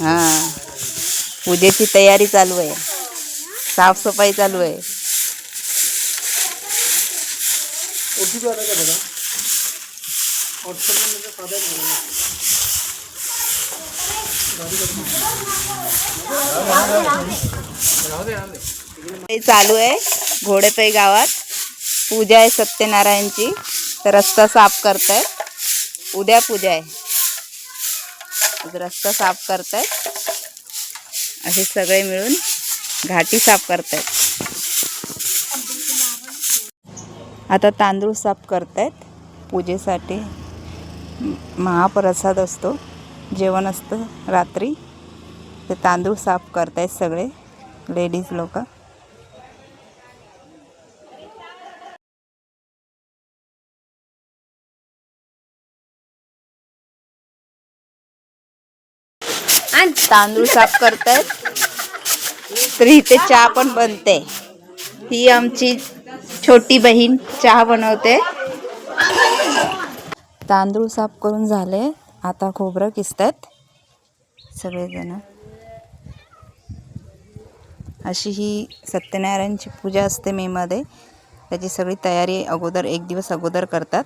हां, पूजेची तयारी चालू आहे, साफसफाई चालू आहे. चालू आहे घोडेपै गावात पूजा आहे सत्यनारायणची. तर रस्ता साफ करतायत. उद्या पूजा आहे. रस्ता साफ करतायत. असे सगळे मिळून घाटी साफ करतायत. आता तांदूळ साफ करतायत. पूजेसाठी महाप्रसाद असतो, जेवण असतं रात्री. ते तांदूळ साफ करतायत सगळे लेडीज लोक. तांदूळ साफ करतायत. तर इथे चहा पण बनते. ही आमची छोटी बहीण चहा बनवते. तांदूळ साफ करून झाले. आता खोबरं किसतात सगळेजण. अशी ही सत्यनारायणची पूजा असते मेमध्ये. त्याची सगळी तयारी अगोदर 1 दिवस अगोदर करतात.